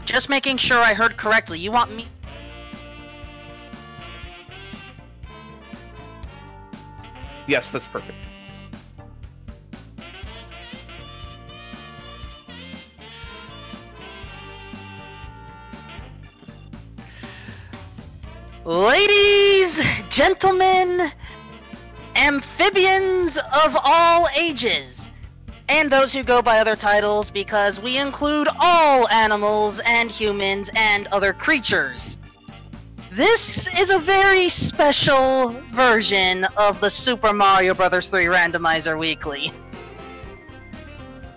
Just making sure I heard correctly. You want me... Yes, that's perfect. Ladies, gentlemen, amphibians of all ages, and those who go by other titles, because we include all animals and humans and other creatures. This is a very special version of the Super Mario Bros. 3 Randomizer Weekly.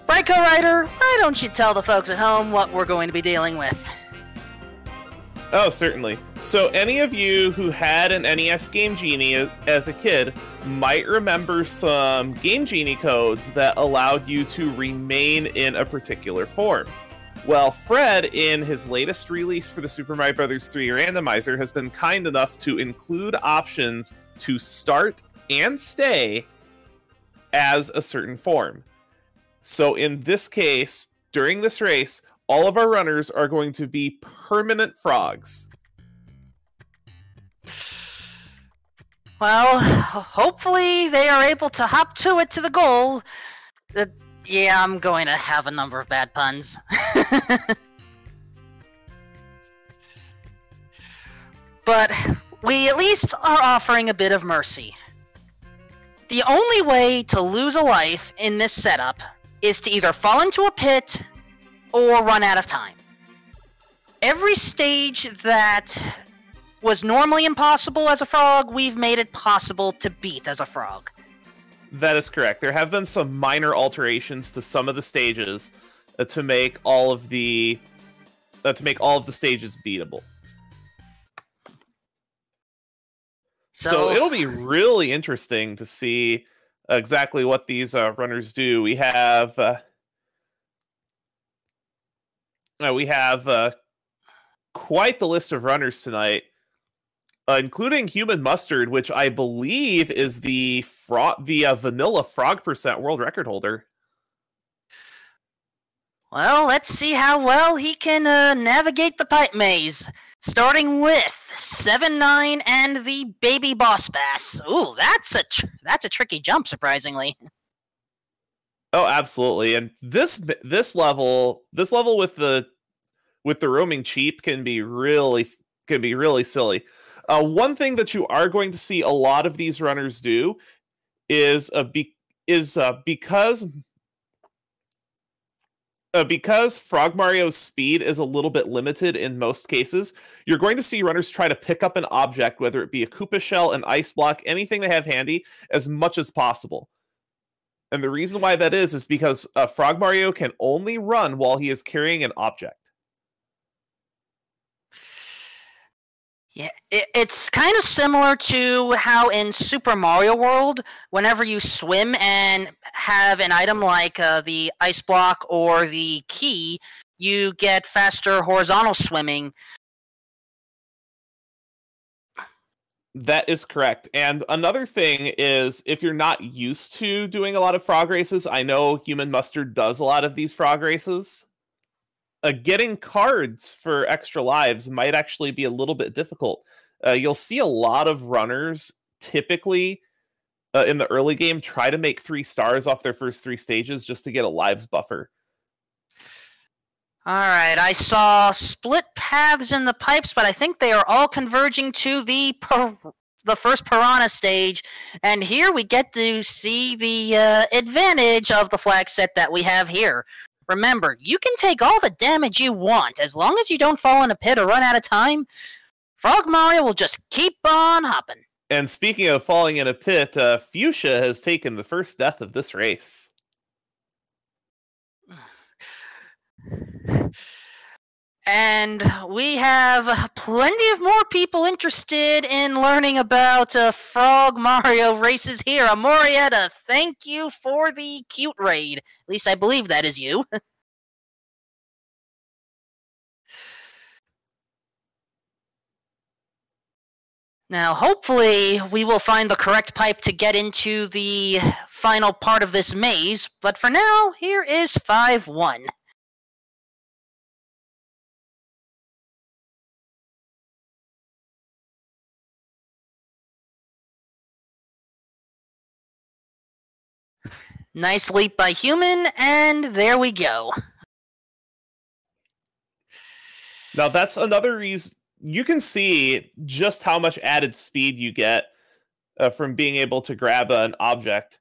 Right, Co-Writer, why don't you tell the folks at home what we're going to be dealing with? Oh, certainly. So any of you who had an NES Game Genie as a kid might remember some Game Genie codes that allowed you to remain in a particular form. Well, Fred, in his latest release for the Super Mario Bros. 3 Randomizer, has been kind enough to include options to start and stay as a certain form. So in this case, during this race, all of our runners are going to be permanent frogs. Well, hopefully they are able to hop to it to the goal. Yeah, I'm going to have a number of bad puns. But we at least are offering a bit of mercy. The only way to lose a life in this setup is to either fall into a pit or run out of time. Every stage that was normally impossible as a frog, we've made it possible to beat as a frog. That is correct. There have been some minor alterations to some of the stages to make all of the stages beatable. So it'll be really interesting to see exactly what these runners do. We have quite the list of runners tonight, including Human Mustard, which I believe is the vanilla frog percent world record holder. Well, let's see how well he can navigate the pipe maze. Starting with 7-9 and the baby boss bass. Ooh, that's a tricky jump, surprisingly. Oh, absolutely. And this level with the roaming cheap can be really silly. One thing that you are going to see a lot of these runners do is because Frog Mario's speed is a little bit limited in most cases, you're going to see runners try to pick up an object, whether it be a Koopa shell, an ice block, anything they have handy, as much as possible. And the reason why that is because Frog Mario can only run while he is carrying an object. Yeah, it's kind of similar to how in Super Mario World, whenever you swim and have an item like the ice block or the key, you get faster horizontal swimming. That is correct. And another thing is, if you're not used to doing a lot of frog races, I know Human Mustard does a lot of these frog races. Getting cards for extra lives might actually be a little bit difficult. You'll see a lot of runners typically in the early game try to make 3 stars off their first 3 stages just to get a lives buffer. Alright, I saw split paths in the pipes, but I think they are all converging to the first Piranha stage. And here we get to see the advantage of the flag set that we have here. Remember, you can take all the damage you want. As long as you don't fall in a pit or run out of time, Frog Mario will just keep on hopping. And speaking of falling in a pit, Fuchsia has taken the first death of this race. And we have plenty of more people interested in learning about Frog Mario races here. Amorietta, thank you for the cute raid. At least I believe that is you. Now, hopefully, we will find the correct pipe to get into the final part of this maze. But for now, here is 5-1. Nice leap by Human, and there we go. Now that's another reason you can see just how much added speed you get from being able to grab an object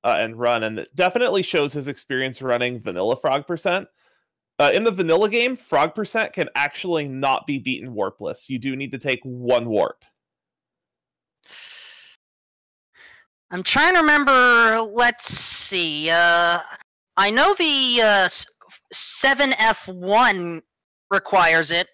and run, and it definitely shows his experience running vanilla Frog Percent. In the vanilla game, Frog Percent can actually not be beaten warpless. You do need to take one warp. I'm trying to remember, let's see, I know the 7F1 requires it.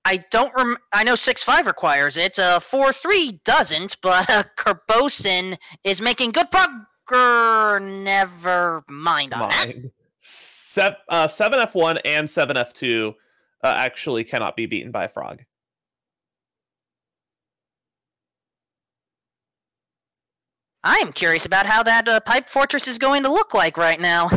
I know 6.5 requires it. 4.3 doesn't, but Kerbosin is making good progress. Never mind on that. 7F1 and 7F2 actually cannot be beaten by Frog. I am curious about how that pipe fortress is going to look like right now.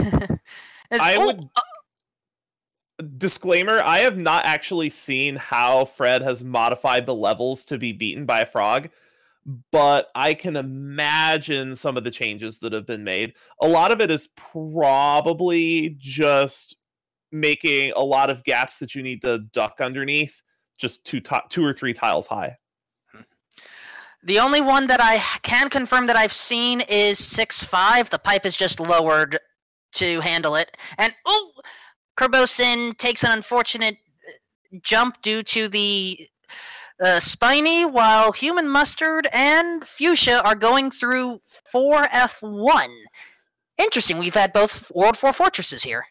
Disclaimer, I have not actually seen how Fred has modified the levels to be beaten by a frog, but I can imagine some of the changes that have been made. A lot of it is probably just making a lot of gaps that you need to duck underneath, just two or three tiles high. The only one that I can confirm that I've seen is 6.5. The pipe is just lowered to handle it. And, Kerbosin takes an unfortunate jump due to the Spiny, while Human Mustard and Fuchsia are going through 4F1. Interesting, we've had both World 4 fortresses here.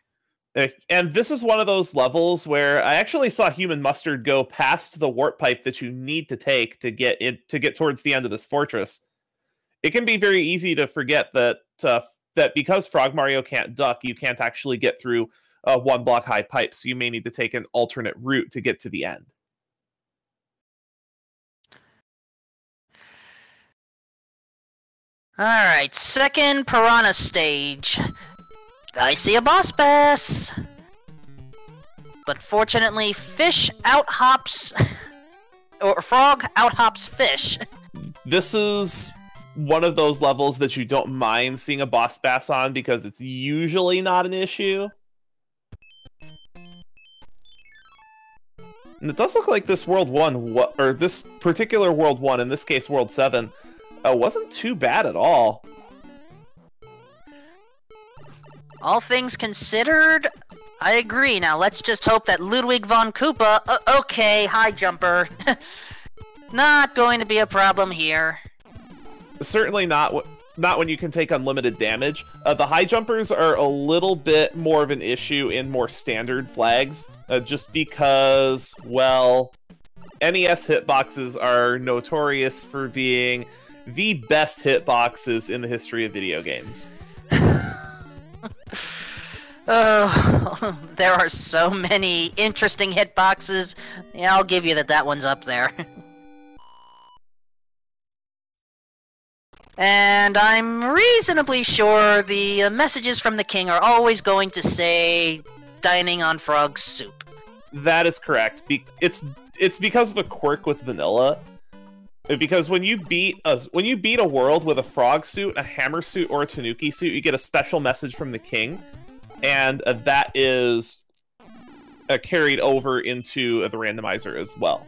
And this is one of those levels where I actually saw Human Mustard go past the warp pipe that you need to take to get towards the end of this fortress. It can be very easy to forget that because Frog Mario can't duck, you can't actually get through one block high pipe, so you may need to take an alternate route to get to the end. Alright, second Piranha stage. I see a boss bass! But fortunately, fish out-hops... or frog out-hops fish. This is one of those levels that you don't mind seeing a boss bass on because it's usually not an issue. And it does look like this World 1, or this particular World 1, in this case World 7, wasn't too bad at all. All things considered, I agree. Now let's just hope that Ludwig von Koopa... okay, high jumper. Not going to be a problem here. Certainly not when you can take unlimited damage. The high jumpers are a little bit more of an issue in more standard flags, just because, well, NES hitboxes are notorious for being the best hitboxes in the history of video games. Oh, there are so many interesting hitboxes. Yeah, I'll give you that one's up there. And I'm reasonably sure the messages from the king are always going to say, dining on frog soup. That is correct. It's because of a quirk with vanilla. Because when you beat a world with a frog suit, a hammer suit, or a tanuki suit, you get a special message from the king, and that is carried over into the randomizer as well.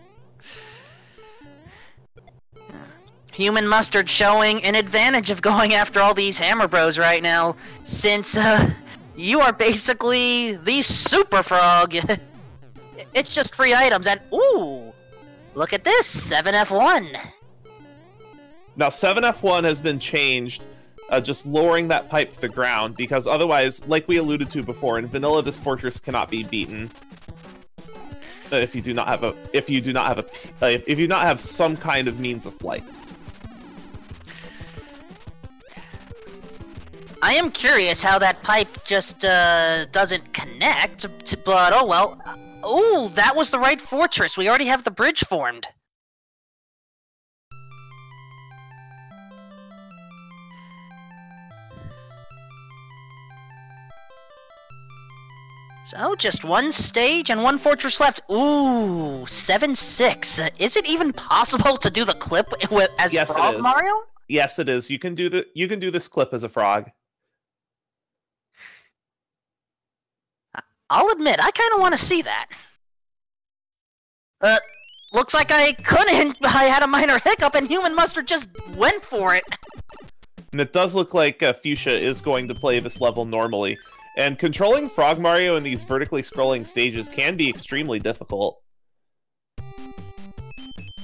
Human Mustard showing an advantage of going after all these Hammer Bros right now, since you are basically the Super Frog. It's just free items, and ooh, look at this, 7F1. Now 7F1 has been changed, just lowering that pipe to the ground, because otherwise, like we alluded to before, in vanilla this fortress cannot be beaten if you do not have some kind of means of flight. I am curious how that pipe just doesn't connect, but oh well. Oh, that was the right fortress. We already have the bridge formed. So, just one stage and one fortress left. Ooh, 7-6. Is it even possible to do the clip as Yes, Frog it is. Mario? Yes, it is. You can do this clip as a frog. I'll admit, I kind of want to see that. Looks like I couldn't. I had a minor hiccup, and Human Mustard just went for it. And it does look like Fuchsia is going to play this level normally. And controlling Frog Mario in these vertically scrolling stages can be extremely difficult.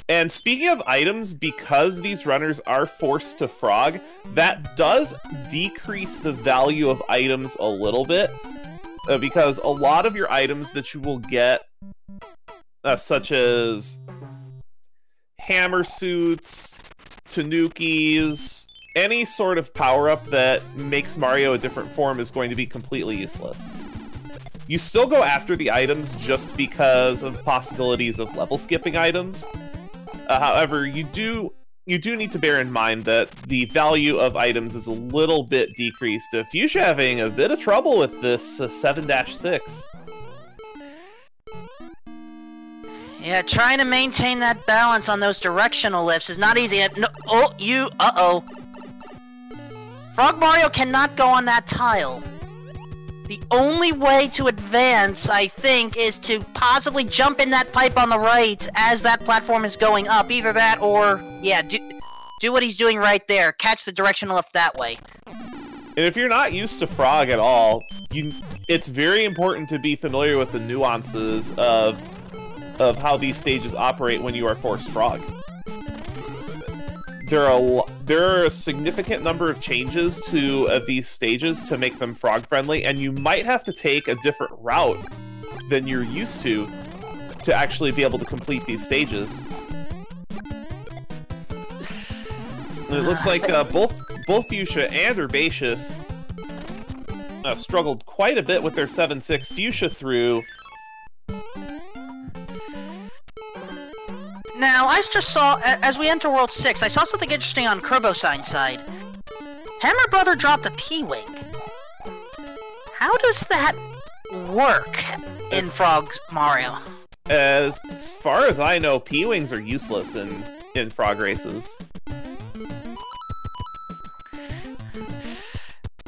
And speaking of items, because these runners are forced to frog, that does decrease the value of items a little bit. Because a lot of your items that you will get, such as hammer suits, tanukis, any sort of power-up that makes Mario a different form is going to be completely useless. You still go after the items just because of possibilities of level skipping items. However, you do need to bear in mind that the value of items is a little bit decreased. Fuchsia having a bit of trouble with this 7-6. Yeah, trying to maintain that balance on those directional lifts is not easy. No, uh-oh. Frog Mario cannot go on that tile. The only way to advance, I think, is to possibly jump in that pipe on the right as that platform is going up. Either that or, yeah, do what he's doing right there. Catch the directional lift that way. And if you're not used to Frog at all, it's very important to be familiar with the nuances of how these stages operate when you are forced Frog. There are a significant number of changes to these stages to make them frog-friendly, and you might have to take a different route than you're used to actually be able to complete these stages. And it looks like both Fuchsia and Herbaceous struggled quite a bit with their 7-6. Fuchsia through. Now, I just saw, as we enter World 6, I saw something interesting on Kerbosign's side. Hammer Brother dropped a P-Wing. How does that work in Frog's Mario? As far as I know, P-Wings are useless in Frog races.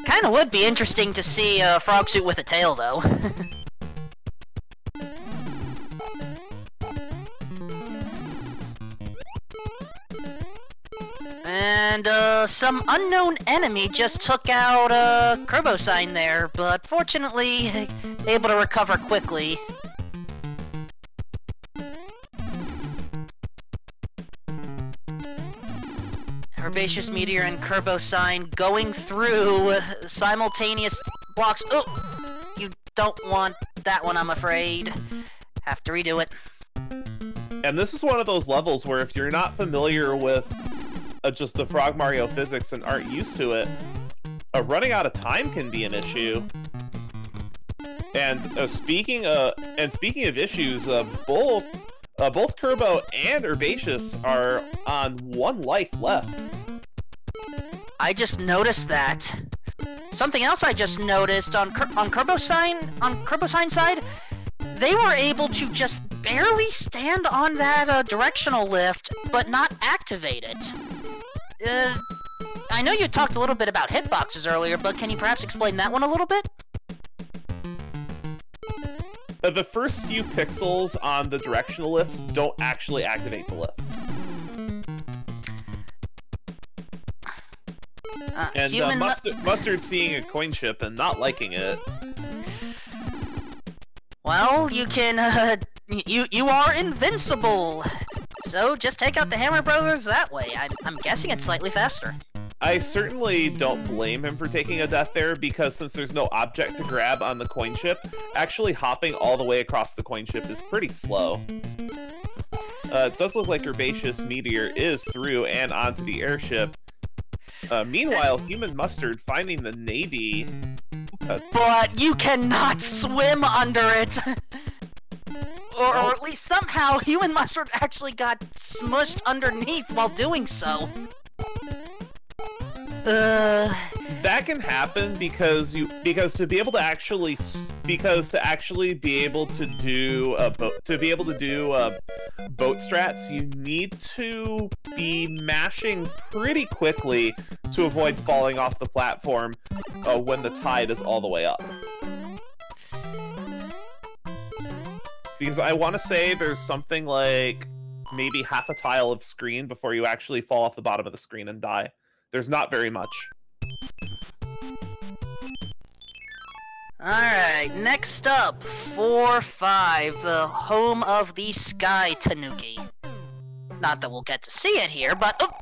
Kinda would be interesting to see a frog suit with a tail, though. And, some unknown enemy just took out, Kerbosine there, but fortunately, able to recover quickly. Herbaceous Meteor and Kerbosine going through simultaneous blocks. Oh! You don't want that one, I'm afraid. Have to redo it. And this is one of those levels where if you're not familiar with just the Frog Mario physics and aren't used to it, running out of time can be an issue. And speaking of issues, both Kerbo and Herbaceous are on 1 life left. I just noticed that. Something else I just noticed on Kerbosine's side, they were able to just barely stand on that directional lift, but not activate it. I know you talked a little bit about hitboxes earlier, but can you perhaps explain that one a little bit? The first few pixels on the directional lifts don't actually activate the lifts. And Mustard seeing a coin chip and not liking it. Well, you can, you are invincible! So, just take out the Hammer Brothers that way. I'm guessing it's slightly faster. I certainly don't blame him for taking a death there, because since there's no object to grab on the coin chip, actually hopping all the way across the coin chip is pretty slow. It does look like Herbaceous Meteor is through and onto the airship. Meanwhile, Human Mustard finding the Navy... But you cannot swim under it! Or at least somehow Human Mustard actually got smushed underneath while doing so. that can happen because to be able to actually be able to do boat strats, you need to be mashing pretty quickly to avoid falling off the platform when the tide is all the way up. Because I want to say there's something like maybe half a tile of screen before you actually fall off the bottom of the screen and die. There's not very much. Alright, next up, 4-5, the home of the Sky Tanuki. Not that we'll get to see it here, but... Oh!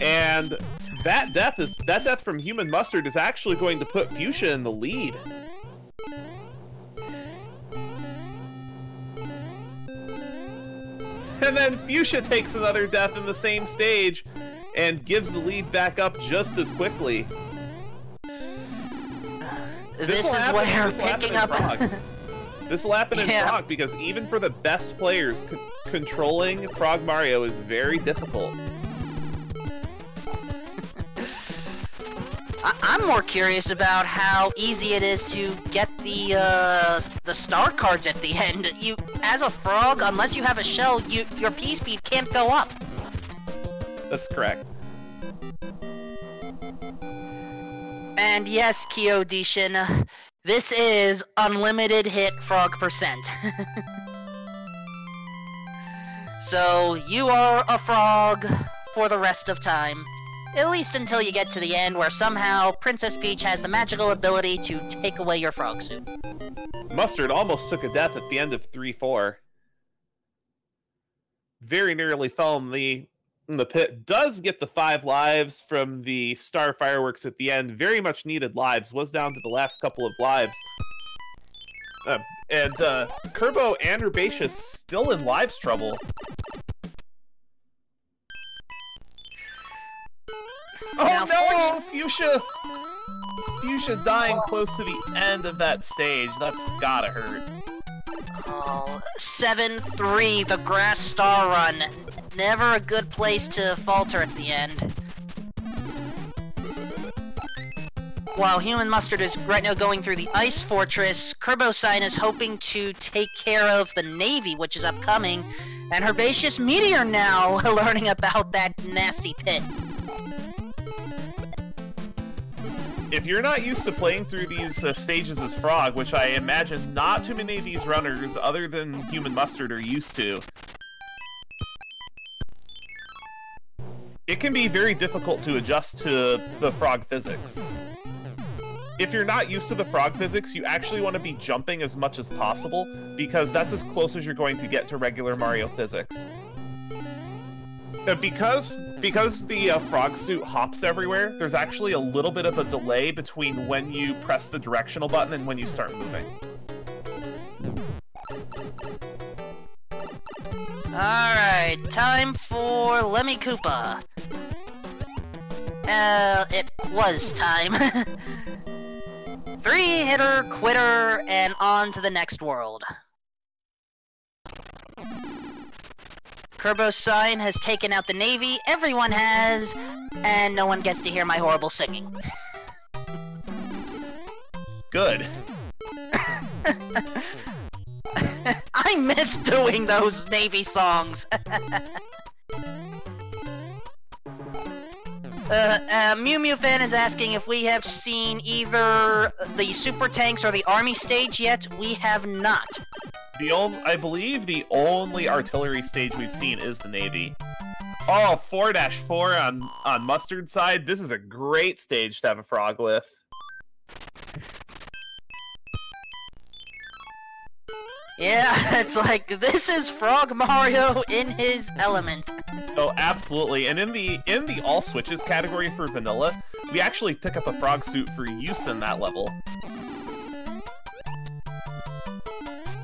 And that death from Human Mustard is actually going to put Fuchsia in the lead. And then Fuchsia takes another death in the same stage and gives the lead back up just as quickly. This is where picking up... This will happen in Frog, because even for the best players, controlling Frog Mario is very difficult. I'm more curious about how easy it is to get the star cards at the end. You, as a frog, unless you have a shell, your P-speed can't go up. That's correct. And yes, Kyodishin, this is unlimited hit frog percent. So you are a frog for the rest of time. At least until you get to the end, where somehow Princess Peach has the magical ability to take away your frog suit. Mustard almost took a death at the end of 3-4. Very nearly fell in the pit. Does get the 5 lives from the star fireworks at the end. Very much needed lives. Was down to the last couple of lives. And Kerbo and Herbaceous still in lives trouble. Oh no! Fuchsia dying close to the end of that stage. That's gotta hurt. Oh, 7-3, the grass star run. Never a good place to falter at the end. While Human Mustard is right now going through the Ice Fortress, Kerbo-Sign is hoping to take care of the Navy, which is upcoming, and Herbaceous Meteor now learning about that nasty pit. If you're not used to playing through these stages as Frog, which I imagine not too many of these runners other than Human Mustard are used to, it can be very difficult to adjust to the Frog physics. If you're not used to the Frog physics, you actually want to be jumping as much as possible, because that's as close as you're going to get to regular Mario physics. Because the frog suit hops everywhere, there's actually a little bit of a delay between when you press the directional button and when you start moving. Alright, time for Lemmy Koopa. It was time. 3-hitter, quitter, and on to the next world. Kerbo-Sign has taken out the Navy, everyone has, and no one gets to hear my horrible singing. Good. I miss doing those Navy songs. Mew Mew Fan is asking if we have seen either the Super Tanks or the Army stage yet. We have not. I believe the only artillery stage we've seen is the Navy. Oh, 4-4 on Mustard's side. This is a great stage to have a frog with. Yeah, it's like, this is Frog Mario in his element. Oh, absolutely. And in the all switches category for vanilla, we actually pick up a frog suit for use in that level.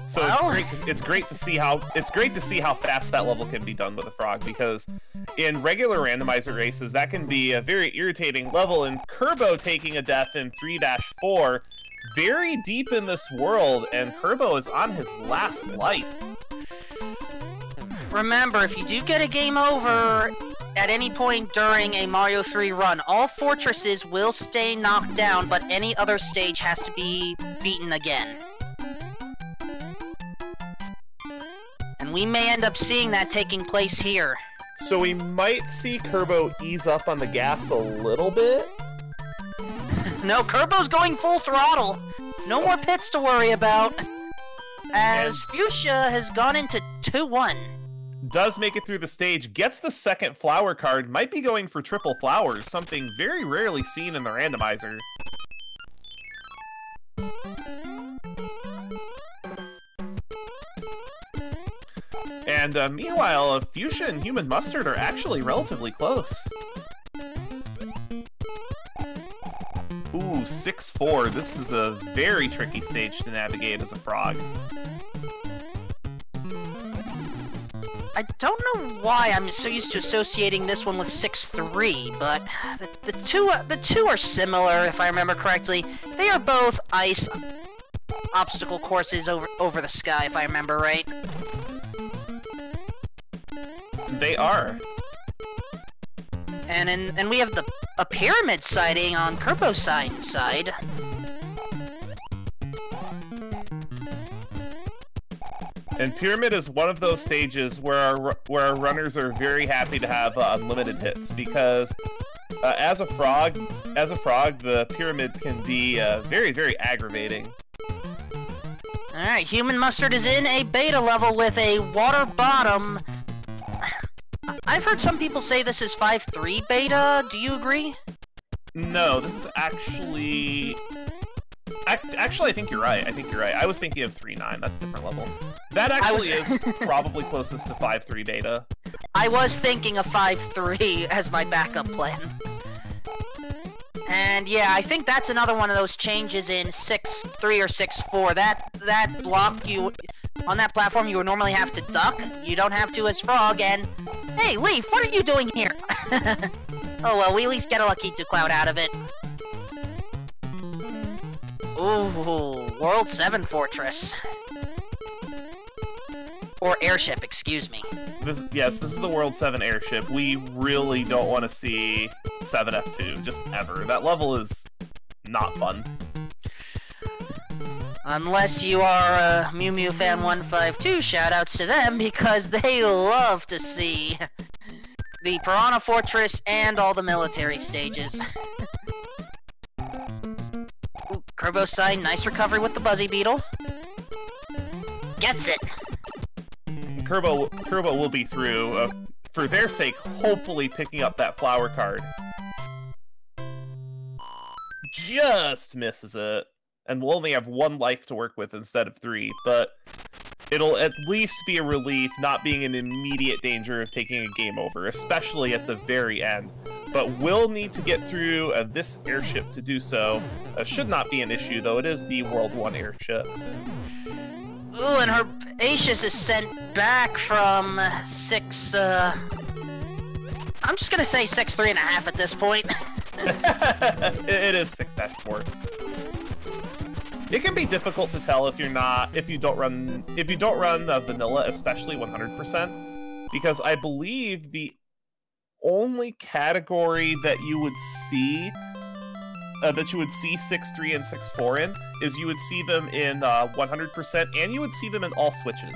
So well, it's great to see how fast that level can be done with a frog, because in regular randomizer races that can be a very irritating level, and Kerbo taking a death in 3-4 very deep in this world, and Kerbo is on his last life. Remember, if you do get a game over, at any point during a Mario 3 run, all fortresses will stay knocked down, but any other stage has to be beaten again. And we may end up seeing that taking place here. So we might see Kerbo ease up on the gas a little bit? No, Kerbo's going full throttle. No more pits to worry about. As Fuchsia has gone into 2-1. Does make it through the stage, gets the second flower card, might be going for triple flowers, something very rarely seen in the randomizer. And meanwhile, Fuchsia and Human Mustard are actually relatively close. Ooh, 6-4. This is a very tricky stage to navigate as a frog. I don't know why I'm so used to associating this one with 6-3, but the two are similar, if I remember correctly. They are both ice obstacle courses over the sky, if I remember right. They are. And we have a pyramid sighting on Kerbo's side. And Pyramid is one of those stages where our runners are very happy to have unlimited hits, because as a frog, the Pyramid can be very, very aggravating. Alright, Human Mustard is in a beta level with a water bottom. I've heard some people say this is 5-3 beta. Do you agree? No, this is actually... Actually, I think you're right. I was thinking of 3.9. That's a different level. That actually is probably closest to 5.3 beta. I was thinking of 5.3 as my backup plan. And yeah, I think that's another one of those changes in 6.3 or 6.4. That block you... On that platform, you would normally have to duck. You don't have to as Frog, and... Hey, Leaf, what are you doing here? Oh well, we at least get a Lucky Cloud out of it. Ooh, World 7 Fortress. Or airship, excuse me. Yes, this is the World 7 airship. We really don't want to see 7F2, just ever. That level is not fun. Unless you are a Mew Mew Fan 152, shoutouts to them, because they love to see the Piranha Fortress and all the military stages. Ooh, Kerbo sign, nice recovery with the Buzzy Beetle. Gets it! Kerbo will be through, for their sake, hopefully picking up that flower card. Just misses it. And we'll only have 1 life to work with instead of 3, but it'll at least be a relief not being in immediate danger of taking a game over, especially at the very end. But we'll need to get through this airship to do so. Should not be an issue, though. It is the World 1 airship. Ooh, and her Acius is sent back from 6, I'm just gonna say 6.3.5 at this point. It is 6-4. It can be difficult to tell if you don't run vanilla, especially 100%, because I believe the only category that you would see 6.3 and 6.4 in is you would see them in 100%, and you would see them in all switches.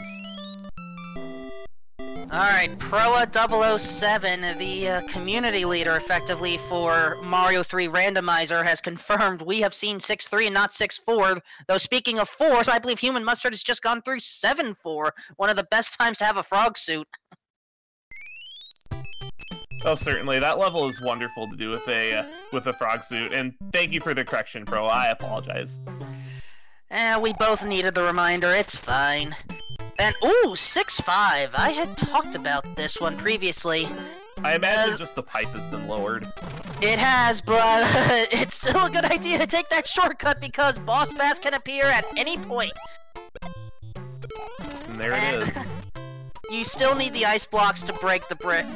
Alright, Proa007, the community leader, effectively, for Mario 3 Randomizer, has confirmed we have seen 6.3 and not 6.4. Though, speaking of 4s, I believe Human Mustard has just gone through 7.4, one of the best times to have a frog suit. Oh, certainly. That level is wonderful to do with a frog suit, and thank you for the correction, Pro. I apologize. We both needed the reminder, it's fine. And, ooh, 6.5. I had talked about this one previously. I imagine just the pipe has been lowered. It has, but it's still a good idea to take that shortcut because Boss Bass can appear at any point. And there it is. You still need the ice blocks to break the brick.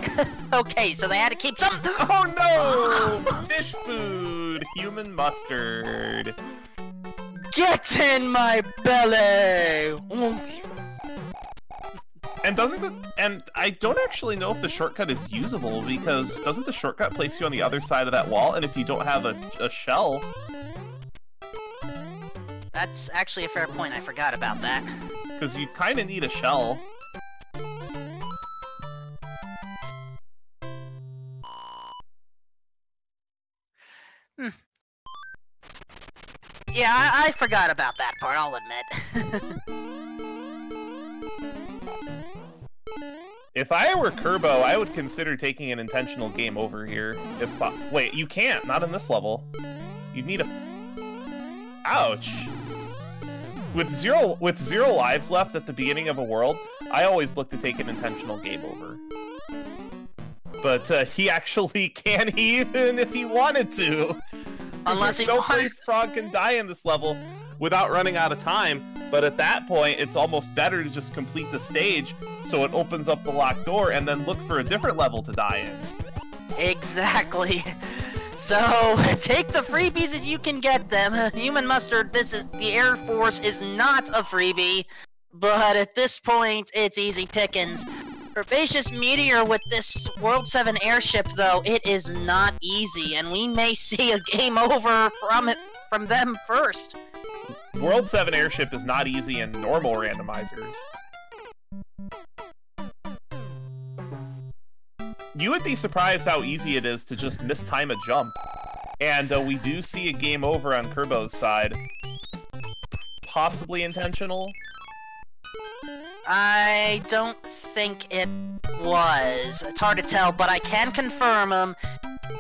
Okay, so they had to keep some... Oh no! Fish food! Human Mustard. Get in my belly! And I don't actually know if the shortcut is usable, because doesn't the shortcut place you on the other side of that wall? And if you don't have a shell... That's actually a fair point, I forgot about that. Because you kind of need a shell. Yeah, I forgot about that part, I'll admit. If I were Kerbo, I would consider taking an intentional game over here. Wait, you can't, not in this level. You'd need a... Ouch. With zero lives left at the beginning of a world, I always look to take an intentional game over. But he actually can't even if he wanted to. Unless there's no place Frog can die in this level without running out of time. But at that point, it's almost better to just complete the stage so it opens up the locked door and then look for a different level to die in. Exactly. So, take the freebies as you can get them. Human Mustard, the Air Force is not a freebie, but at this point, it's easy pickings. Herbaceous Meteor with this World 7 airship, though, it is not easy, and we may see a game over from them first. World 7 airship is not easy in normal randomizers. You would be surprised how easy it is to just mistime a jump. And we do see a game over on Kerbo's side. Possibly intentional? I don't think it was. It's hard to tell, but I can confirm,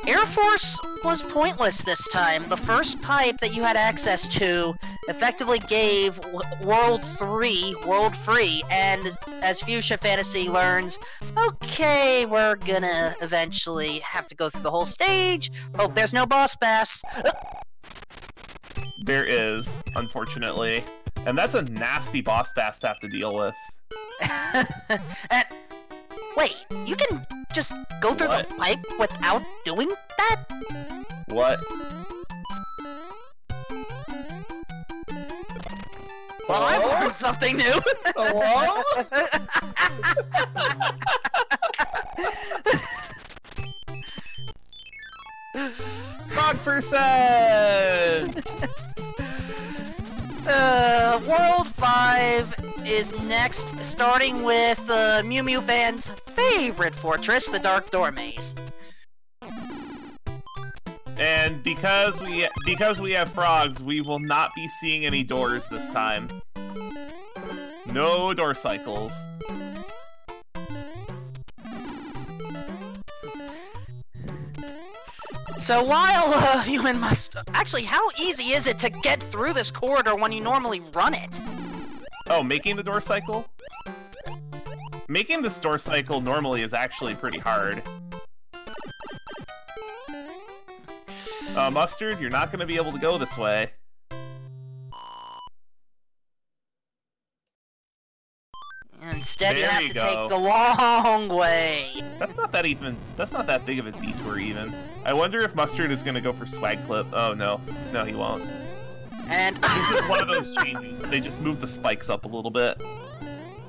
Air Force was pointless this time. The first pipe that you had access to effectively gave World 3 world free, and as Fuchsia Fantasy learns, okay, we're gonna eventually have to go through the whole stage. Hope there's no boss bass. There is, unfortunately. And that's a nasty boss bass to have to deal with. And, wait, you can just go through the pipe without doing that? What? Well, I learned something new! Hello? Frog%! World 5 is next, starting with Mew Mew fans' favorite fortress, the Dark Door Maze. And because we have frogs, we will not be seeing any doors this time. No door cycles. So while Human must... Actually, how easy is it to get through this corridor when you normally run it? Oh, making the door cycle? Making this door cycle normally is actually pretty hard. Mustard, you're not going to be able to go this way. Instead, you have to take the long way. That's not that big of a detour, even. I wonder if Mustard is going to go for Swag Clip. Oh, no. No, he won't. And this is one of those changes. They just move the spikes up a little bit.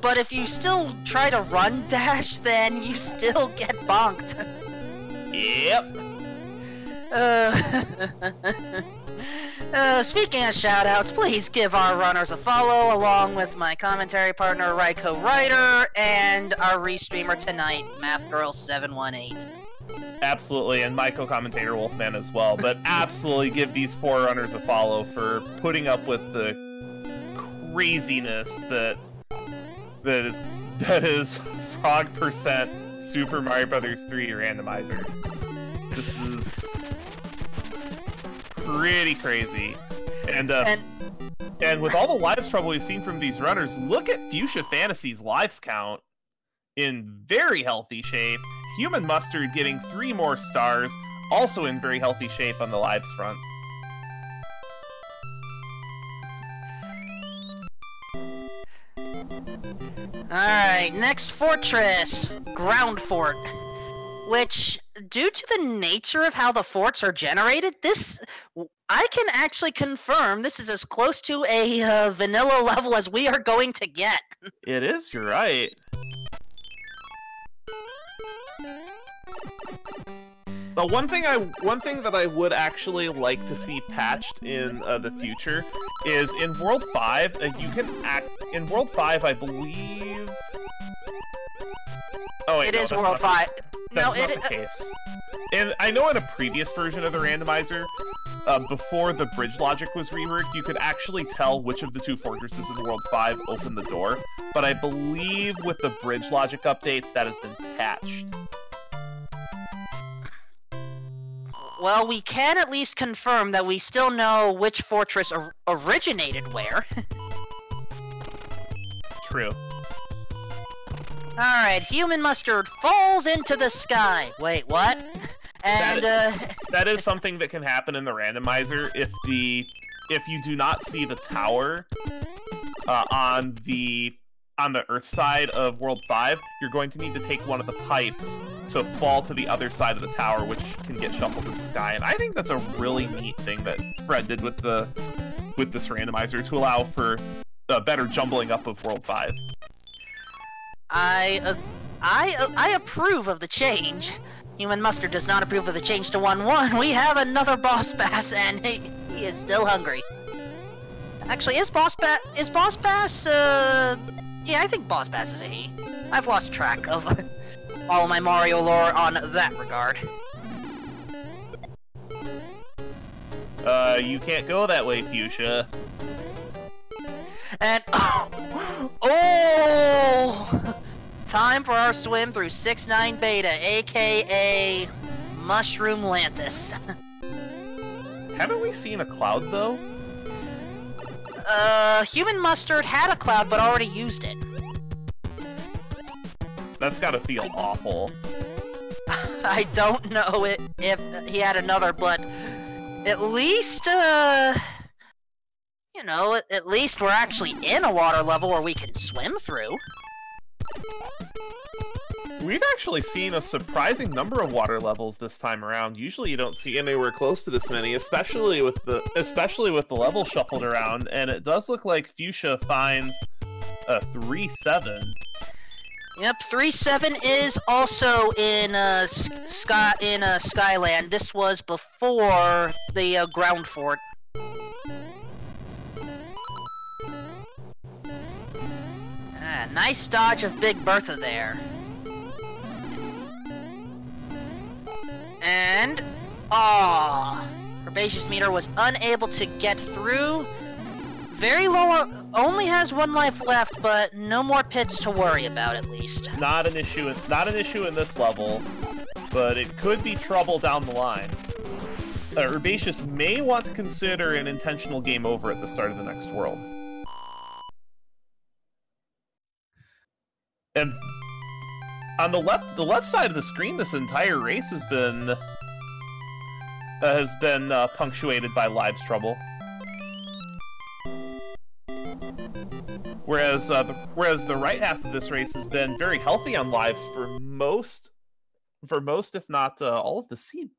But if you still try to run dash, then you still get bonked. Yep. Speaking of shoutouts, please give our runners a follow, along with my commentary partner, Raiko Ryder, and our restreamer tonight, MathGirl718. Absolutely, and my co-commentator Wolfman as well. But absolutely give these four runners a follow for putting up with the craziness that is Frog% Super Mario Bros. 3 Randomizer. This is pretty crazy. And with all the lives trouble we've seen from these runners, look at Fuchsia Fantasy's lives count in very healthy shape. Human Mustard getting 3 more stars, also in very healthy shape on the lives front. Alright, next fortress, Ground Fort. Which, due to the nature of how the forts are generated, I can actually confirm this is as close to a vanilla level as we are going to get. It is, you're right. But one thing that I would actually like to see patched in the future is in World 5, you can act in World 5, I believe. Oh wait, it is World 5. That's not the case. And I know in a previous version of the randomizer, before the bridge logic was reworked, you could actually tell which of the two fortresses in World 5 opened the door. But I believe with the bridge logic updates, that has been patched. Well, we can at least confirm that we still know which fortress originated where. True. Alright, human mustard falls into the sky. Wait, what? And, that is something that can happen in the randomizer if you do not see the tower on the Earth side of World 5, you're going to need to take one of the pipes to fall to the other side of the tower, which can get shuffled in the sky. And I think that's a really neat thing that Fred did with this randomizer to allow for a better jumbling up of World 5. I approve of the change. Human Mustard does not approve of the change to 1-1. We have another boss bass, and he is still hungry. Actually, is boss bass? Yeah, I think boss bass is a he. I've lost track of all my Mario lore on that regard. You can't go that way, Fuchsia. And oh, time for our swim through 6-9 Beta, aka Mushroom Lantis. Haven't we seen a cloud though? Human Mustard had a cloud, but already used it. That's gotta feel awful. I don't know if he had another, but at least, you know, at least we're actually in a water level where we can swim through. We've actually seen a surprising number of water levels this time around. Usually you don't see anywhere close to this many, especially with the level shuffled around, and it does look like Fuchsia finds a 3-7. Yep, 3-7 is also in Skyland. This was before the ground fort. Ah, nice dodge of Big Bertha there. And Herbaceous Meter was unable to get through. Very low, only has 1 life left, but no more pits to worry about, at least. Not an issue in this level, but it could be trouble down the line. Herbaceous may want to consider an intentional game over at the start of the next world. And on the left side of the screen, this entire race has been punctuated by Lives Trouble. Whereas the right half of this race has been very healthy on lives for most, if not all of the seed.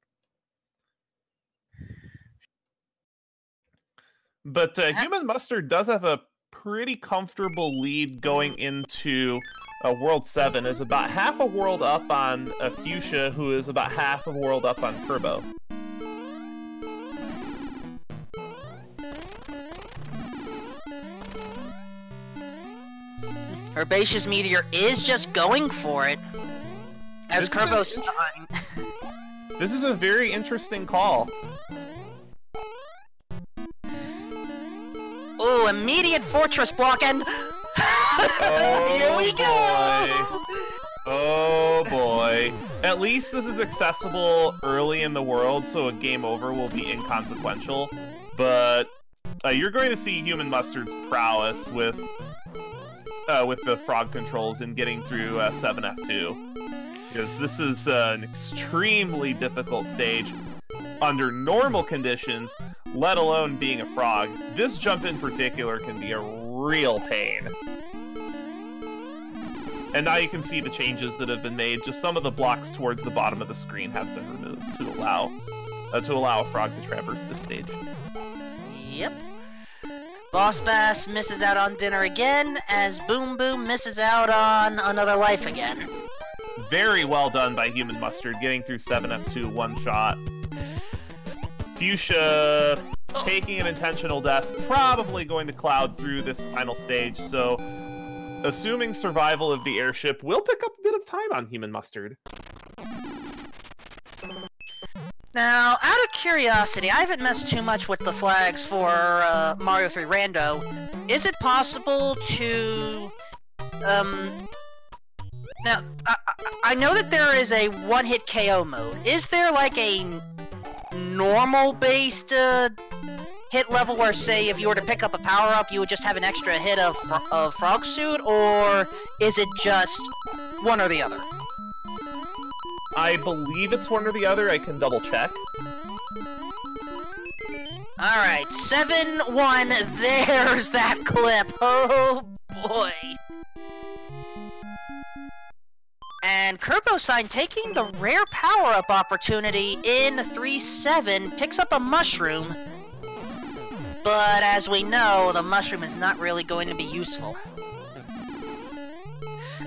But Human Mustard does have a pretty comfortable lead going into World 7, is about half a world up on Fuchsia, who is about half a world up on Turbo. Herbaceous Meteor is just going for it, as Kerbo's trying. This is a very interesting call. Ooh, immediate fortress block, and oh, here we go! Oh boy. At least this is accessible early in the world, so a game over will be inconsequential. But you're going to see Human Mustard's prowess with the frog controls and getting through 7F2. Because this is an extremely difficult stage under normal conditions, let alone being a frog. This jump in particular can be a real pain. And now you can see the changes that have been made. Just some of the blocks towards the bottom of the screen have been removed to allow a frog to traverse this stage. Yep. Boss Bass misses out on dinner again, as Boom Boom misses out on another life again. Very well done by Human Mustard, getting through 7F2 one shot. Fuchsia taking an intentional death, probably going to cloud through this final stage, so assuming survival of the airship will pick up a bit of time on Human Mustard. Now, out of curiosity, I haven't messed too much with the flags for Mario 3 Rando. Is it possible to... Now, I know that there is a one-hit KO mode. Is there, like, a normal-based hit level where, say, if you were to pick up a power-up, you would just have an extra hit of Frog Suit, or is it just one or the other? I believe it's one or the other. I can double-check. Alright, 7-1, there's that clip. Oh, boy. And Kerbo-san taking the rare power-up opportunity in 3-7 picks up a mushroom. But as we know, the mushroom is not really going to be useful.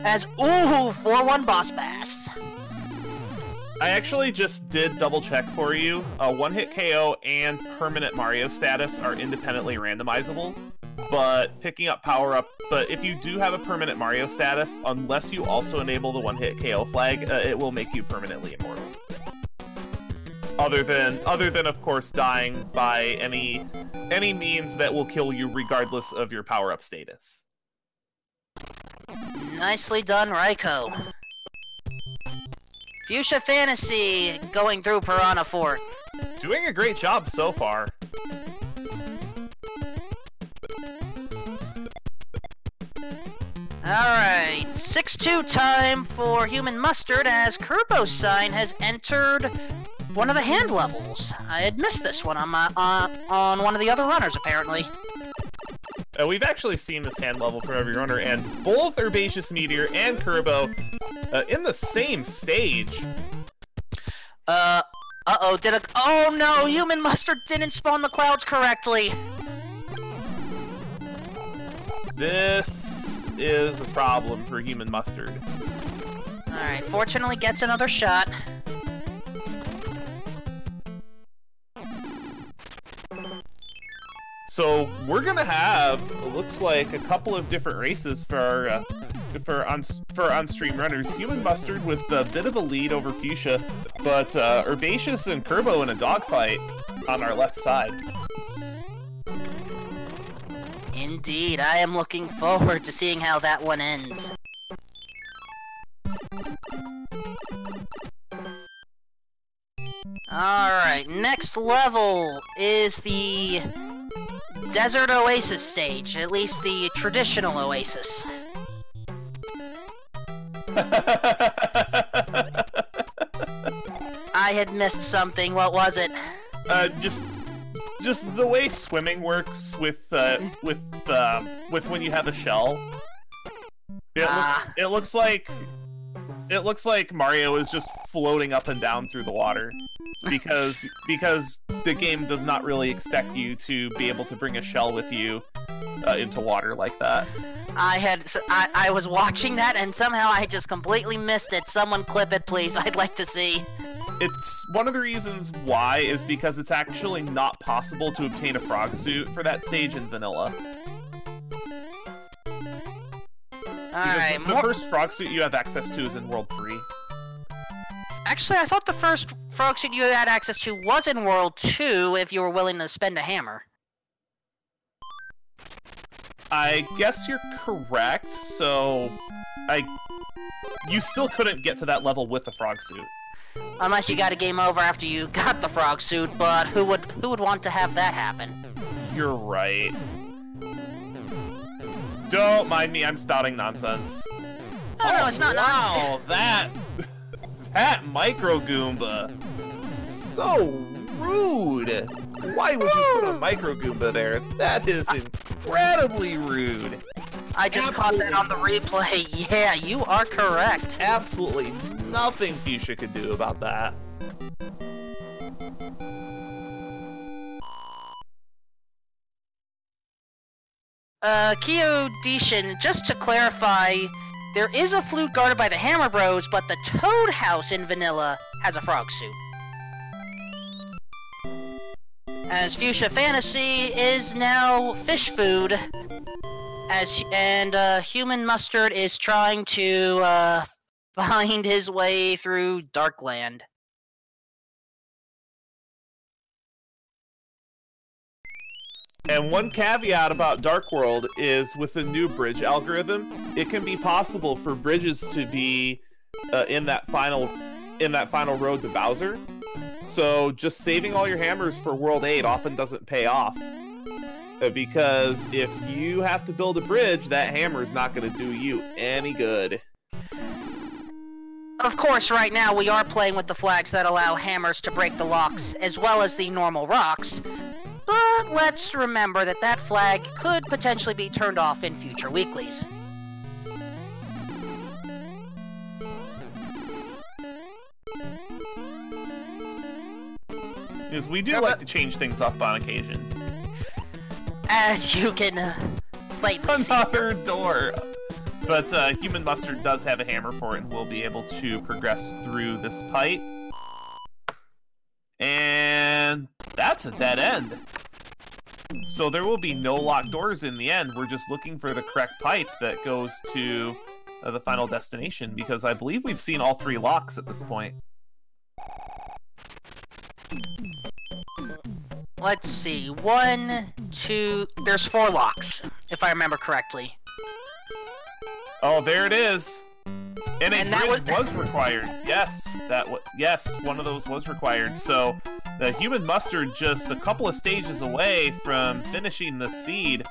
As, ooh, 4-1 Boss Bass. I actually just did double-check for you. One-hit KO and permanent Mario status are independently randomizable. But picking up power-up, but if you do have a permanent Mario status, unless you also enable the one-hit KO flag, it will make you permanently immortal. Other than of course dying by any means that will kill you regardless of your power-up status. Nicely done, Raiko. Fuchsia Fantasy going through Piranha Fort. Doing a great job so far. Alright, 6-2 time for Human Mustard as Kerbo-san has entered one of the hand levels. I had missed this one on one of the other runners, apparently. We've actually seen this hand level for every runner, and both Herbaceous Meteor and Kerbo in the same stage. Uh-oh, oh no, Human Mustard didn't spawn the clouds correctly. This is a problem for Human Mustard. Alright, fortunately gets another shot. So we're gonna have, it looks like, a couple of different races for on-stream runners. Human Mustard with a bit of a lead over Fuchsia, but Herbaceous and Kerbo in a dogfight on our left side. Indeed, I am looking forward to seeing how that one ends. Alright, next level is the Desert Oasis stage, at least the traditional Oasis. I had missed something, what was it? Just the way swimming works with when you have a shell. It looks like Mario is just floating up and down through the water because the game does not really expect you to be able to bring a shell with you into water like that. I was watching that and somehow I just completely missed it. Someone clip it, please. I'd like to see. It's one of the reasons why is because it's actually not possible to obtain a frog suit for that stage in vanilla. Alright, the first frog suit you have access to is in World 3. Actually, I thought the first frog suit you had access to was in World 2 if you were willing to spend a hammer. I guess you're correct, so you still couldn't get to that level with the frog suit. Unless you got a game over after you got the frog suit, but who would want to have that happen? You're right. Don't mind me, I'm spouting nonsense. Oh, no, it's not. Wow, that Micro Goomba. So rude. Why would you put a Micro Goomba there? That is incredibly rude. I just caught that on the replay. Yeah, you are correct. Absolutely nothing Fuchsia could do about that. Kyodishin, just to clarify, There is a flute guarded by the Hammer Bros, but the Toad House in Vanilla has a frog suit. As Fuchsia Fantasy is now fish food, and Human Mustard is trying to find his way through Darkland. And one caveat about Dark World is with the new bridge algorithm, it can be possible for bridges to be in that final road to Bowser. So just saving all your hammers for World 8 often doesn't pay off. Because if you have to build a bridge, that hammer is not going to do you any good. Of course, right now we are playing with the flags that allow hammers to break the locks, as well as the normal rocks. But let's remember that that flag could potentially be turned off in future weeklies. Because we do like to change things up on occasion. As you can blatantly see. Another door! But Human Mustard does have a hammer for it, and we'll be able to progress through this pipe. And that's a dead end. So there will be no locked doors in the end. We're just looking for the correct pipe that goes to the final destination, because I believe we've seen all 3 locks at this point. Let's see, 1, 2, there's 4 locks, if I remember correctly. Oh, there it is! And a that bridge was required. Yes, yes, one of those was required. So the Human Mustard just a couple of stages away from finishing the seed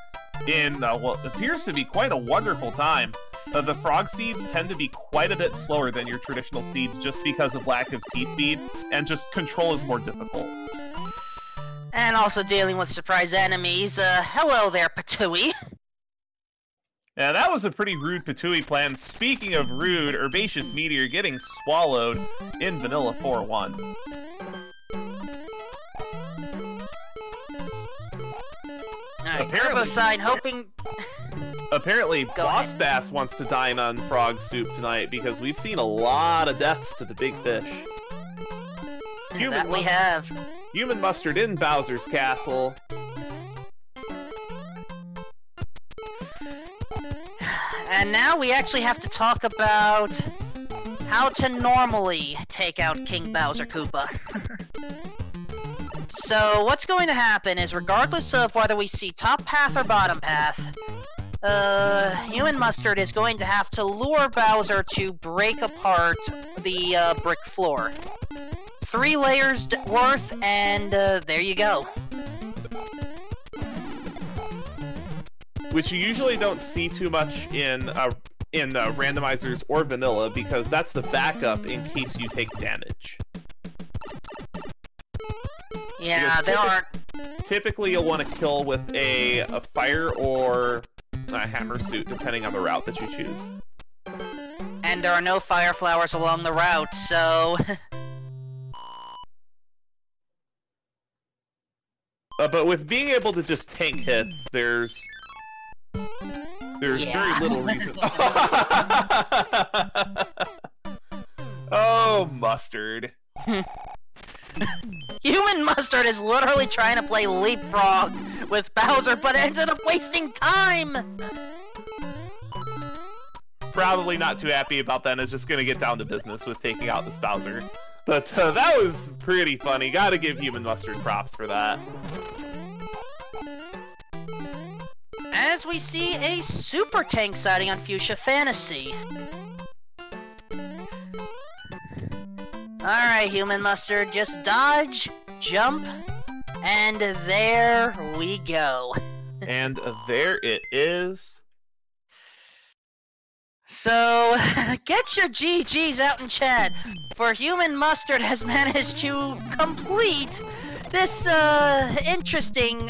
in what appears to be quite a wonderful time. The frog seeds tend to be quite a bit slower than your traditional seeds just because of lack of key speed, and just control is more difficult. And also dealing with surprise enemies. Hello there, Patooey. Yeah, that was a pretty rude Patooey plan. Speaking of rude, Herbaceous Meteor getting swallowed in Vanilla 4-1. Alright, Turbocide hoping... Apparently, Boss Bass wants to dine on frog soup tonight because we've seen a lot of deaths to the big fish. That we have. Human Mustard in Bowser's Castle. And now we actually have to talk about how to normally take out King Bowser Koopa. So what's going to happen is, regardless of whether we see top path or bottom path, Human Mustard is going to have to lure Bowser to break apart the brick floor. 3 layers worth, and there you go. Which you usually don't see too much in randomizers or vanilla, because that's the backup in case you take damage. Yeah, there are. Typically, you'll want to kill with a fire or a hammer suit, depending on the route that you choose. And there are no fire flowers along the route, so. But with being able to just tank hits, there's very little reason. Oh, Mustard. Human Mustard is literally trying to play leapfrog with Bowser, but ended up wasting time! Probably not too happy about that, and is just gonna get down to business with taking out this Bowser. But that was pretty funny. Gotta give Human Mustard props for that. As we see a super tank sighting on Fuchsia Fantasy. Alright, Human Mustard, just dodge, jump, and there we go. And there it is. So, get your GGs out in chat, for Human Mustard has managed to complete this, interesting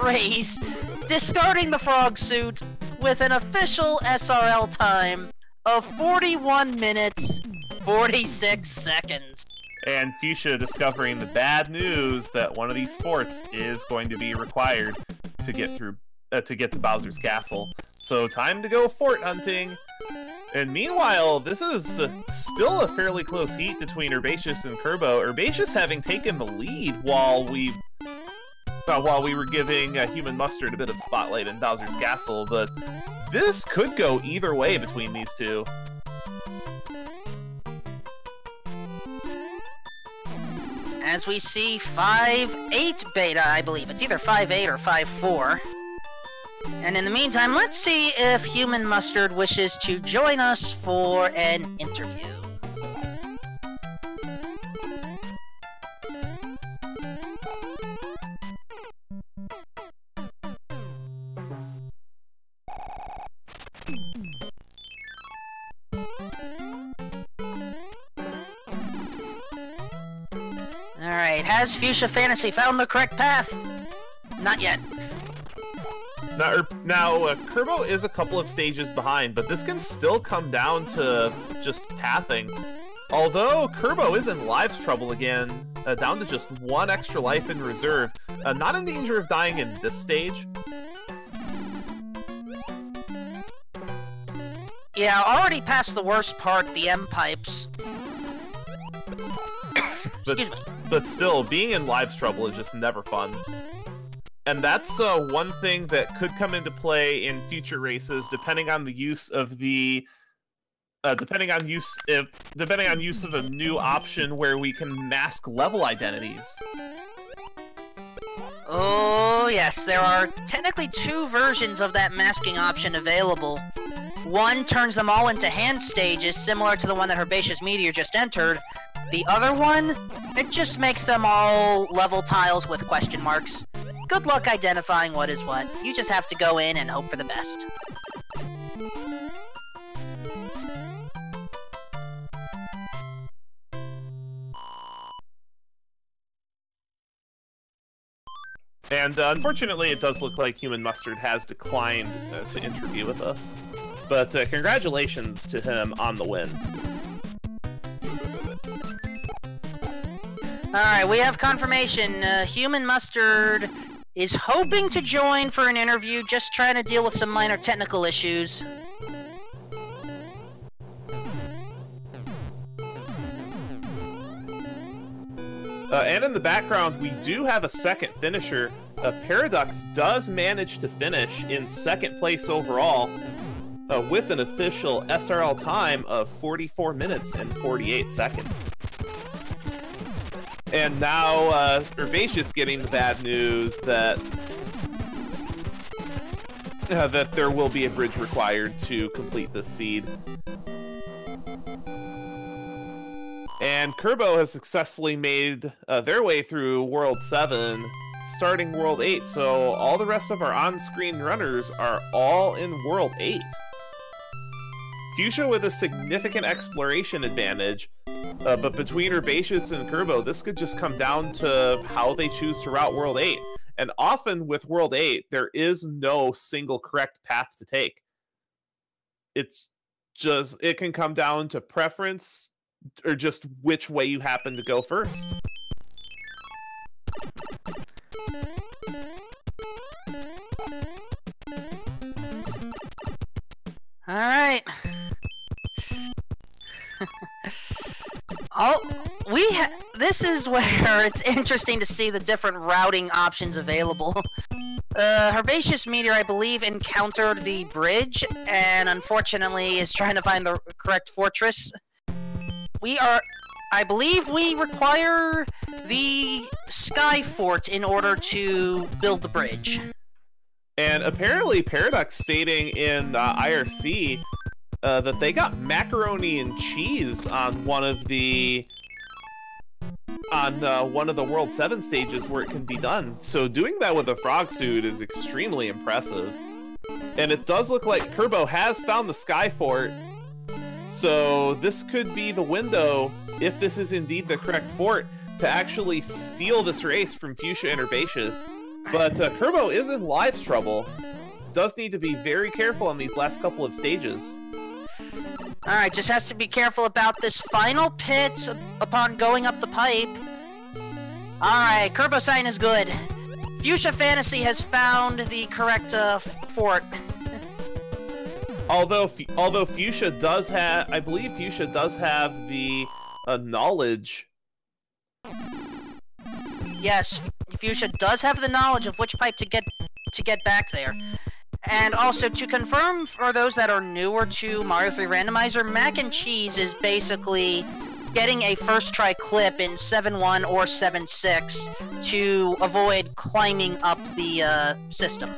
race, discarding the frog suit with an official SRL time of 41 minutes, 46 seconds. And Fuchsia discovering the bad news that one of these forts is going to be required to get through, to get to Bowser's Castle. So time to go fort hunting. And meanwhile, this is still a fairly close heat between Herbaceous and Kerbo. Herbaceous having taken the lead while we were giving Human Mustard a bit of spotlight in Bowser's Castle, but this could go either way between these two. As we see 5-8 beta, I believe. It's either 5-8 or 5-4. And in the meantime, let's see if Human Mustard wishes to join us for an interview. Alright, has Fuchsia Fantasy found the correct path? Not yet. Now, Kerbo is a couple of stages behind, but this can still come down to just pathing. Although Kerbo is in lives trouble again, down to just 1 extra life in reserve, not in danger of dying in this stage. Yeah, already past the worst part, the M-pipes. But still, being in lives trouble is just never fun. And that's one thing that could come into play in future races, depending on the use of the, depending on use of a new option where we can mask level identities. Oh yes, there are technically 2 versions of that masking option available. One turns them all into hand stages, similar to the one that Herbaceous Meteor just entered. The other one, it just makes them all level tiles with question marks. Good luck identifying what is what. You just have to go in and hope for the best. And unfortunately, it does look like Human Mustard has declined to interview with us. But congratulations to him on the win. Alright, we have confirmation. Human Mustard is hoping to join for an interview, just trying to deal with some minor technical issues. And in the background, we do have a second finisher. Paradox does manage to finish in 2nd place overall, with an official SRL time of 44 minutes and 48 seconds. And now, Herbaceous getting the bad news that that there will be a bridge required to complete this seed. And Kerbo has successfully made their way through World 7, starting World 8, so all the rest of our on-screen runners are all in World 8. Fuchsia with a significant exploration advantage, but between Herbaceous and Kerbo, this could just come down to how they choose to route World 8. And often with World 8, there is no single correct path to take. It can come down to preference, or just which way you happen to go first. Alright. This is where it's interesting to see the different routing options available. Herbaceous Meteor, I believe, encountered the bridge, and unfortunately is trying to find the correct fortress. I believe we require the Sky Fort in order to build the bridge. And apparently Paradox stating in IRC that they got macaroni and cheese on one of the World 7 stages where it can be done. So doing that with a frog suit is extremely impressive. And it does look like Kerbo has found the Sky Fort. So this could be the window, if this is indeed the correct fort, to actually steal this race from Fuchsia and Herbaceous. But Kerbo is in lives trouble. Does need to be very careful on these last couple of stages. Alright, just has to be careful about this final pit upon going up the pipe. Alright, Kerbo sign is good. Fuchsia Fantasy has found the correct fort. Although Fuchsia does have, I believe Fuchsia does have the knowledge. Yes, Fuchsia does have the knowledge of which pipe to get back there. And also, to confirm for those that are newer to Mario 3 Randomizer, Mac and Cheese is basically getting a first try clip in 7-1 or 7-6 to avoid climbing up the system.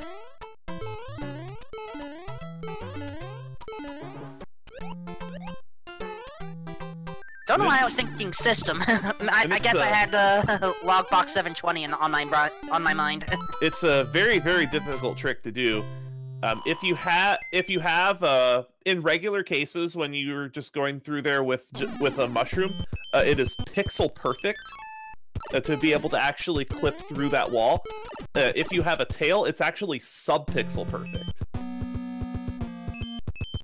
Don't know why I was thinking system. I guess I had Logbox 720 on my mind. It's a very, very difficult trick to do. If you have in regular cases when you're just going through there with a mushroom, it is pixel perfect to be able to actually clip through that wall. If you have a tail, it's actually sub-pixel perfect.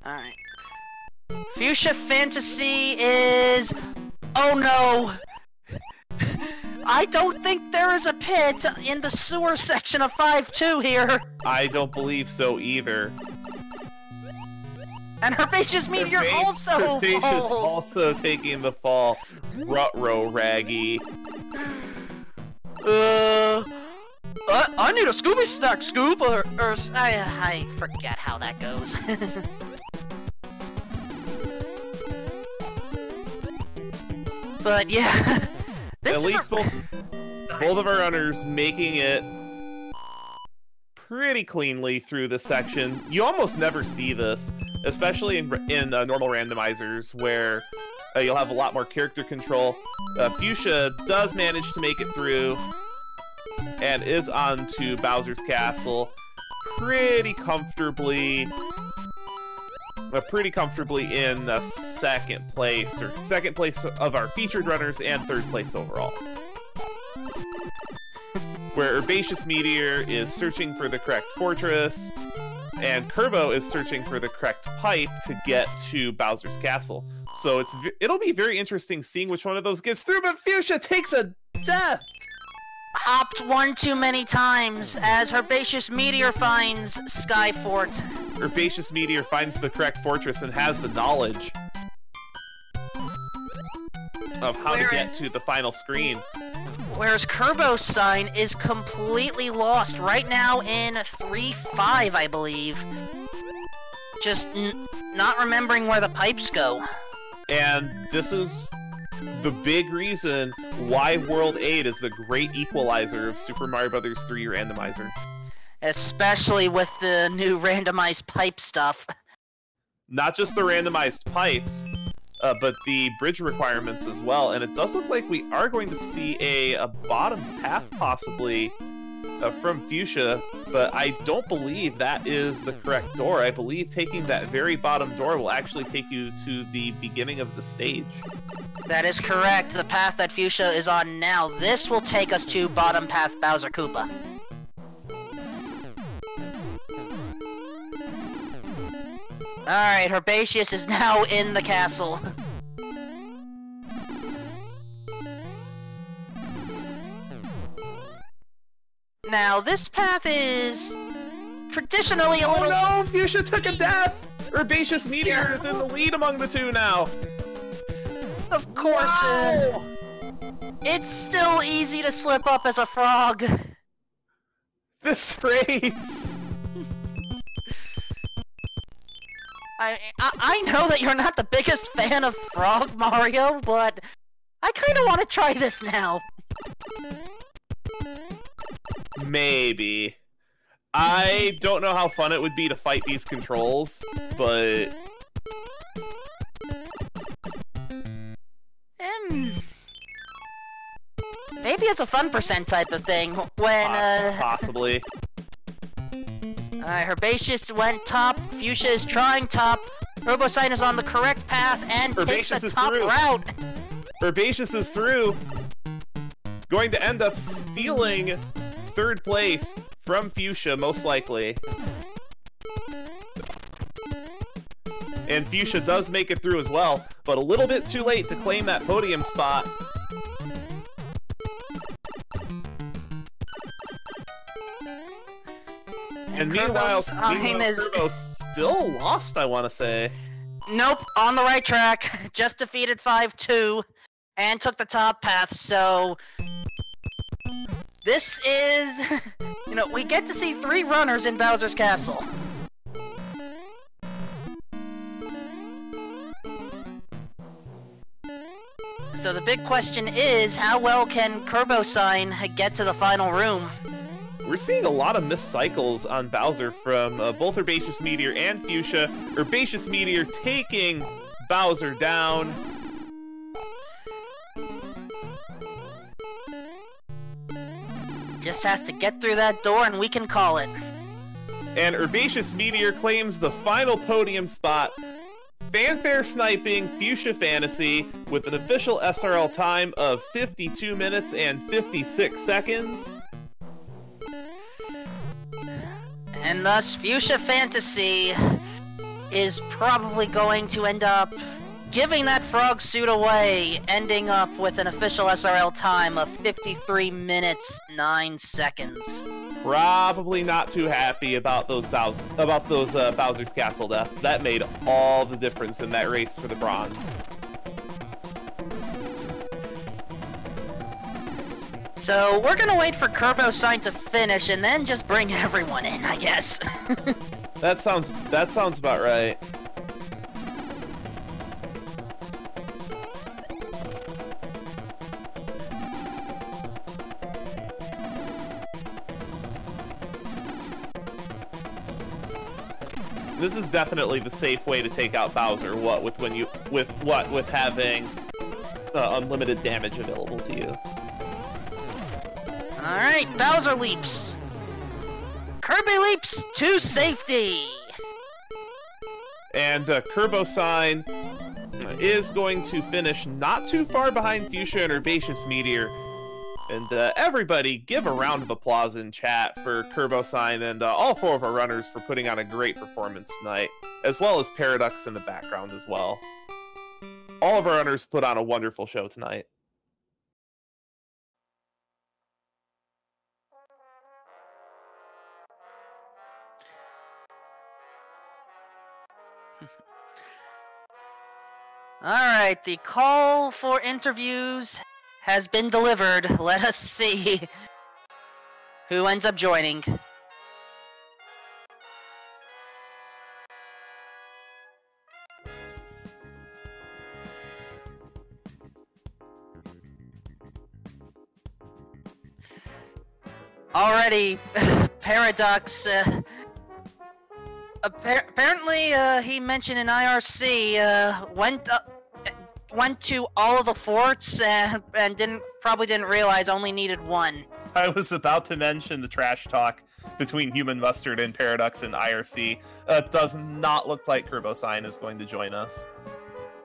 Alright. Fuchsia Fantasy is... Oh no! I don't think there is a pit in the sewer section of 5-2 here! I don't believe so either. And Herbaceous Meteor also Herbaceous falls! also taking the fall. Ruh-roh, Raggy. I need a Scooby Snack Scoop, or I forget how that goes. But yeah, at least both of our runners making it pretty cleanly through this section. You almost never see this, especially in normal randomizers where you'll have a lot more character control. Fuchsia does manage to make it through and is on to Bowser's Castle pretty comfortably in second place of our featured runners and third place overall. Where Herbaceous Meteor is searching for the correct fortress, and Kerbo is searching for the correct pipe to get to Bowser's Castle. So it'll be very interesting seeing which one of those gets through, but Fuchsia takes a death! Hopped one too many times as Herbaceous Meteor finds Sky Fort. Herbaceous Meteor finds the correct fortress and has the knowledge of how to get to the final screen. Whereas Kerbo's sign is completely lost right now in 3-5, I believe. Just not remembering where the pipes go. And this is the big reason why World 8 is the great equalizer of Super Mario Bros. 3 Randomizer. Especially with the new randomized pipe stuff. Not just the randomized pipes, but the bridge requirements as well. And it does look like we are going to see a bottom path, possibly, from Fuchsia, but I don't believe that is the correct door. I believe taking that very bottom door will actually take you to the beginning of the stage. That is correct. The path that Fuchsia is on now. This will take us to bottom path Bowser Koopa. Alright, Herbaceous is now in the castle. Now, this path is traditionally a little... Oh no! Fuchsia took a death! Herbaceous Meteor is in the lead among the two now! Of course, wow. It's still easy to slip up as a frog. This race! I know that you're not the biggest fan of Frog Mario, but I kind of want to try this now. Maybe. I don't know how fun it would be to fight these controls, but... Maybe it's a fun percent type of thing, when, Possibly. Herbaceous went top, Fuchsia is trying top, Herbocide is on the correct path, and takes the top route! Herbaceous is through! Going to end up stealing third place from Fuchsia, most likely. And Fuchsia does make it through as well, but a little bit too late to claim that podium spot. And meanwhile, Kerbo still lost, I want to say. Nope, on the right track. Just defeated 5-2 and took the top path, so this is, we get to see 3 runners in Bowser's Castle. So the big question is, how well can Kerbo-sign get to the final room? We're seeing a lot of missed cycles on Bowser from both Herbaceous Meteor and Fuchsia. Herbaceous Meteor taking Bowser down. Just has to get through that door and we can call it. And Herbaceous Meteor claims the final podium spot. Fanfare sniping Fuchsia Fantasy with an official SRL time of 52 minutes and 56 seconds. And thus, Fuchsia Fantasy is probably going to end up giving that frog suit away, ending up with an official SRL time of 53 minutes, 9 seconds. Probably not too happy about those Bowser's Castle deaths. That made all the difference in that race for the bronze. So we're gonna wait for Kerbo-sign to finish and then just bring everyone in, I guess. That sounds about right. This is definitely the safe way to take out Bowser. With having unlimited damage available to you. All right, Bowser leaps. Kirby leaps to safety. And Kerbo-sign is going to finish not too far behind Fuchsia and Herbaceous Meteor. And everybody give a round of applause in chat for Kerbo-sign and all 4 of our runners for putting on a great performance tonight, as well as Paradox in the background as well. All of our runners put on a wonderful show tonight. Alright, the call for interviews has been delivered. Let us see who ends up joining. Already, Paradox, apparently, he mentioned in IRC, went to all of the forts and probably didn't realize only needed 1. I was about to mention the trash talk between Human Mustard and Paradox and IRC. Does not look like Kerbo-sign is going to join us.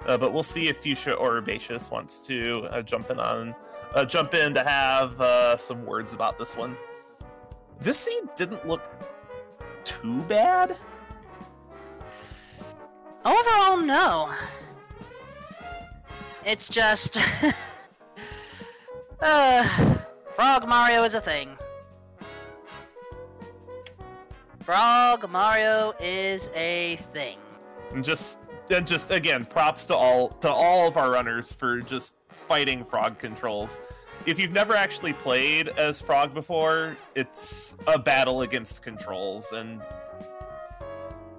But we'll see if Fuchsia or Herbaceous wants to jump in to have some words about this one. This scene didn't look too bad. Overall, no. It's just... Frog Mario is a thing. Frog Mario is a thing. And just again, props to all of our runners for just fighting frog controls. If you've never actually played as Frog before, it's a battle against controls, and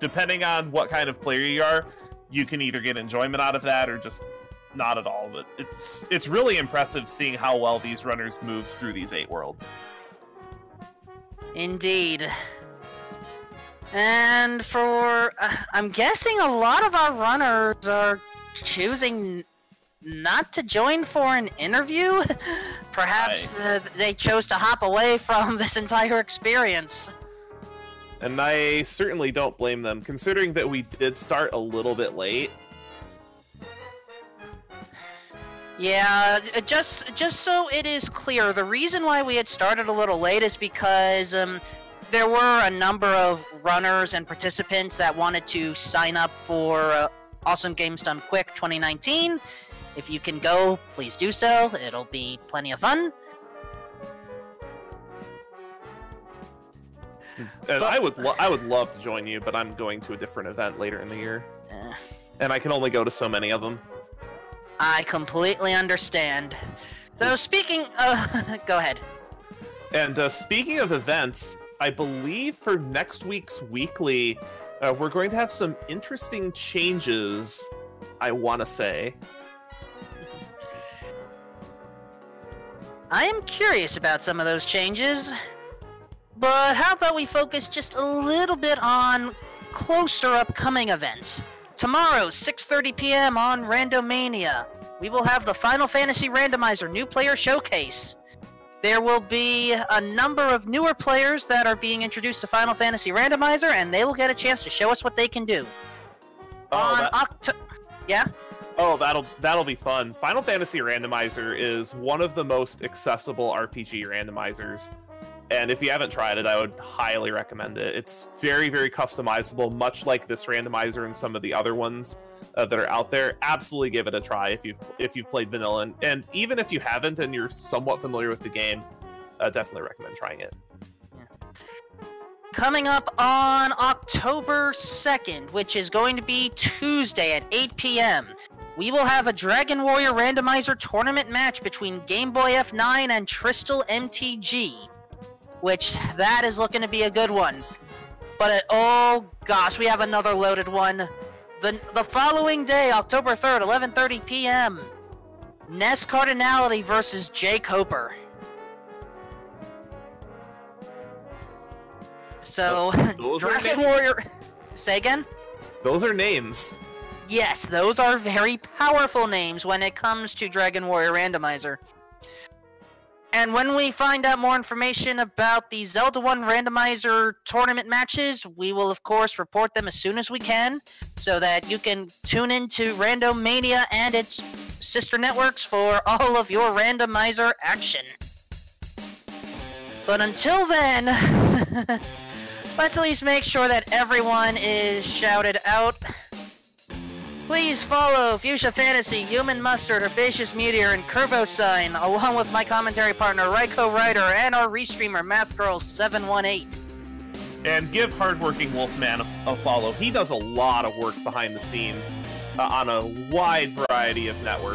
depending on what kind of player you are, you can either get enjoyment out of that or just not at all. But it's really impressive seeing how well these runners moved through these 8 worlds. Indeed. And for... I'm guessing a lot of our runners are choosing not to join for an interview? Perhaps they chose to hop away from this entire experience. And I certainly don't blame them, considering that we did start a little bit late. Yeah, just so it is clear, the reason why we had started a little late is because there were a number of runners and participants that wanted to sign up for Awesome Games Done Quick 2019. If you can go, please do so. It'll be plenty of fun. And I would love to join you, but I'm going to a different event later in the year. And I can only go to so many of them. I completely understand. So speaking go ahead. And speaking of events, I believe for next week's weekly, we're going to have some interesting changes, I want to say. I am curious about some of those changes, but how about we focus just a little bit on closer upcoming events. Tomorrow, 6:30 p.m. on Randomania, we will have the Final Fantasy Randomizer New Player Showcase. There will be a number of newer players that are being introduced to Final Fantasy Randomizer, and they will get a chance to show us what they can do. Yeah? Oh, that'll be fun. Final Fantasy Randomizer is one of the most accessible RPG randomizers. And if you haven't tried it, I would highly recommend it. It's very, very customizable, much like this randomizer and some of the other ones that are out there. Absolutely give it a try if you've played vanilla, and even if you haven't and you're somewhat familiar with the game, definitely recommend trying it. Coming up on October 2nd, which is going to be Tuesday at 8 p.m., we will have a Dragon Warrior Randomizer tournament match between Game Boy F9 and Crystal MTG, which that is looking to be a good one. But oh gosh, we have another loaded one. The following day, October 3rd, 11:30 p.m., Ness Cardinality versus Jay Coper. So, Dragon Warrior... Say again? Those are names. Yes, those are very powerful names when it comes to Dragon Warrior Randomizer. And when we find out more information about the Zelda 1 Randomizer tournament matches, we will of course report them as soon as we can, so that you can tune into Randomania and its sister networks for all of your randomizer action. But until then, let's at least make sure that everyone is shouted out. Please follow Fuchsia Fantasy, Human Mustard, Herbaceous Meteor, and Curbosine, along with my commentary partner, Raiko Ryder, and our restreamer, MathGirl718. And give Hardworking Wolfman a follow. He does a lot of work behind the scenes on a wide variety of networks.